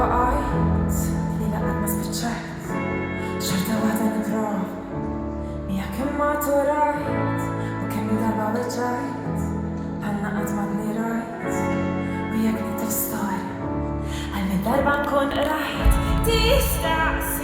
ġewwa qajt li laqgħet ma spiċċajt. Xorta waħda nipprova miegħek imma turajt u kemm darba weġġajt bħalna qatt m'għadni rajt u jekk nitri storja għal min darba nkun rajt tistaqsi